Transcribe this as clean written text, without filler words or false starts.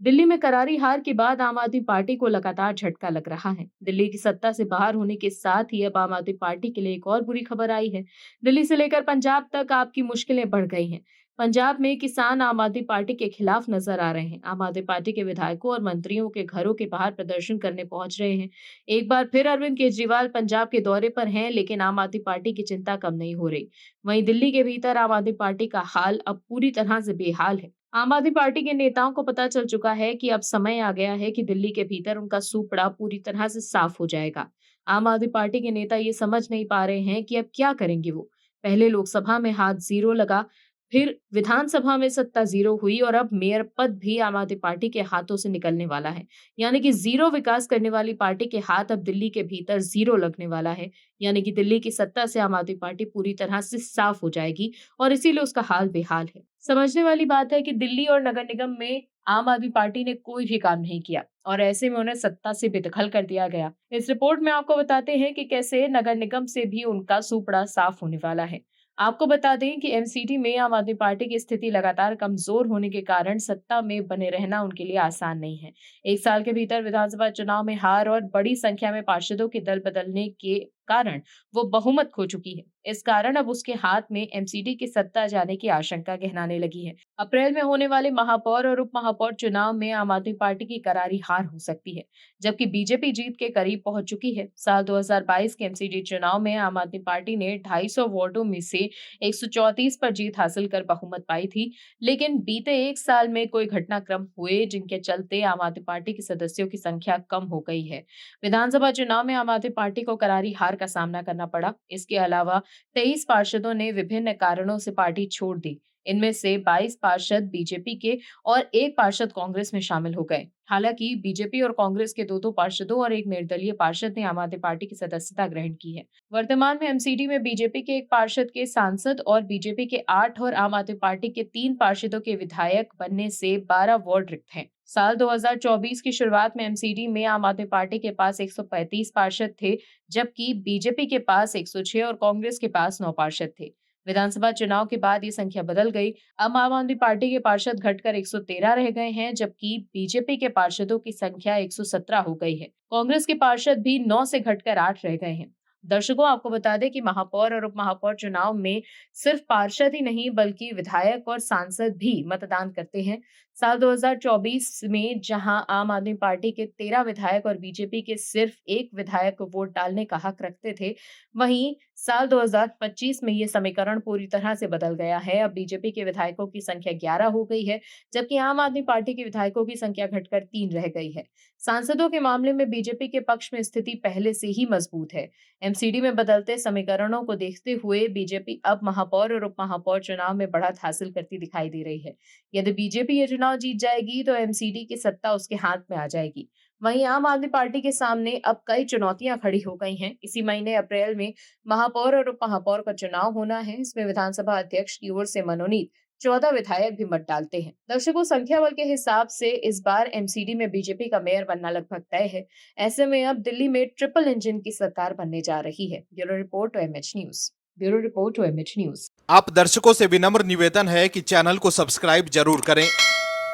दिल्ली में करारी हार के बाद आम आदमी पार्टी को लगातार झटका लग रहा है। दिल्ली की सत्ता से बाहर होने के साथ ही अब आम आदमी पार्टी के लिए एक और बुरी खबर आई है। दिल्ली से लेकर पंजाब तक आपकी मुश्किलें बढ़ गई हैं। पंजाब में किसान आम आदमी पार्टी के खिलाफ नजर आ रहे हैं। आम आदमी पार्टी के विधायकों और मंत्रियों के घरों के बाहर प्रदर्शन करने पहुंच रहे हैं। एक बार फिर अरविंद केजरीवाल पंजाब के दौरे पर हैं, लेकिन आम आदमी पार्टी की चिंता कम नहीं हो रही। वहीं दिल्ली के भीतर आम आदमी पार्टी का हाल अब पूरी तरह से बेहाल है। आम आदमी पार्टी के नेताओं को पता चल चुका है कि अब समय आ गया है कि दिल्ली के भीतर उनका सूपड़ा पूरी तरह से साफ हो जाएगा। आम आदमी पार्टी के नेता ये समझ नहीं पा रहे हैं कि अब क्या करेंगे वो। पहले लोकसभा में हाथ जीरो लगा, फिर विधानसभा में सत्ता जीरो हुई और अब मेयर पद भी आम आदमी पार्टी के हाथों से निकलने वाला है। यानी कि जीरो विकास करने वाली पार्टी के हाथ अब दिल्ली के भीतर जीरो लगने वाला है। यानी कि दिल्ली की सत्ता से आम आदमी पार्टी पूरी तरह से साफ हो जाएगी और इसीलिए उसका हाल बेहाल है। समझने वाली बात है कि दिल्ली और नगर निगम में आम आदमी पार्टी ने कोई भी काम नहीं किया और ऐसे में उन्हें सत्ता से बेदखल कर दिया गया। इस रिपोर्ट में आपको बताते हैं कि कैसे नगर निगम से भी उनका सूपड़ा साफ होने वाला है। आपको बता दें कि एमसीडी में आम आदमी पार्टी की स्थिति लगातार कमजोर होने के कारण सत्ता में बने रहना उनके लिए आसान नहीं है। एक साल के भीतर विधानसभा चुनाव में हार और बड़ी संख्या में पार्षदों के दल बदलने के कारण वो बहुमत खो चुकी है। इस कारण अब उसके हाथ में एमसीडी की सत्ता जाने की आशंका गहराने लगी है। अप्रैल में होने वाले महापौर और उप महापौर चुनाव में आम आदमी पार्टी की करारी हार हो सकती है, जबकि बीजेपी जीत के करीब पहुंच चुकी है। साल 2022 के एमसीडी चुनाव में आम आदमी पार्टी ने 250 वोटों में से 134 पर जीत हासिल कर बहुमत पाई थी, लेकिन बीते एक साल में कोई घटनाक्रम हुए जिनके चलते आम आदमी पार्टी के सदस्यों की संख्या कम हो गई है। विधानसभा चुनाव में आम आदमी पार्टी को करारी हार का सामना करना पड़ा। इसके अलावा 23 पार्षदों ने विभिन्न कारणों से पार्टी छोड़ दी। इनमें से 22 पार्षद बीजेपी के और एक पार्षद कांग्रेस में शामिल हो गए। हालांकि बीजेपी और कांग्रेस के दो पार्षदों और एक निर्दलीय पार्षद ने आम आदमी पार्टी की सदस्यता ग्रहण की है। वर्तमान में एमसीडी में बीजेपी के एक पार्षद के सांसद और बीजेपी के 8 और आम आदमी पार्टी के 3 पार्षदों के विधायक बनने से 12 वार्ड रिक्त हैं। साल 2024 की शुरुआत में एमसीडी में आम आदमी पार्टी के पास 135 पार्षद थे, जबकि बीजेपी के पास 106 और कांग्रेस के पास 9 पार्षद थे। विधानसभा चुनाव के बाद ये संख्या बदल गई। अब आम आदमी पार्टी के पार्षद घटकर 113 रह गए हैं, जबकि बीजेपी के पार्षदों की संख्या 117 हो गई है। कांग्रेस के पार्षद भी 9 से घटकर 8 रह गए हैं। दर्शकों, आपको बता दें कि महापौर और उप महापौर चुनाव में सिर्फ पार्षद ही नहीं बल्कि विधायक और सांसद भी मतदान करते हैं। साल 2024 में जहां आम आदमी पार्टी के 13 विधायक और बीजेपी के सिर्फ एक विधायक वोट डालने का हक रखते थे, वहीं साल 2025 में ये समीकरण पूरी तरह से बदल गया है। अब बीजेपी के विधायकों की संख्या 11 हो गई है, जबकि आम आदमी पार्टी के विधायकों की संख्या घटकर 3 रह गई है। सांसदों के मामले में बीजेपी के पक्ष में स्थिति पहले से ही मजबूत है। एमसीडी में बदलते समीकरणों को देखते हुए बीजेपी अब महापौर और उप महापौर चुनाव में बढ़त हासिल करती दिखाई दे रही है। यदि बीजेपी ये चुनाव जीत जाएगी तो एमसीडी की सत्ता उसके हाथ में आ जाएगी। वहीं आम आदमी पार्टी के सामने अब कई चुनौतियां खड़ी हो गई हैं। इसी महीने अप्रैल में महापौर और उप महापौर का चुनाव होना है। इसमें विधानसभा अध्यक्ष की ओर से मनोनीत 14 विधायक भी मत डालते हैं। दर्शकों, संख्या बल के हिसाब से इस बार एमसीडी में बीजेपी का मेयर बनना लगभग तय है। ऐसे में अब दिल्ली में ट्रिपल इंजन की सरकार बनने जा रही है। Bureau report to MH news. Bureau report to MH news. आप दर्शकों से विनम्र निवेदन है कि चैनल को सब्सक्राइब जरूर करें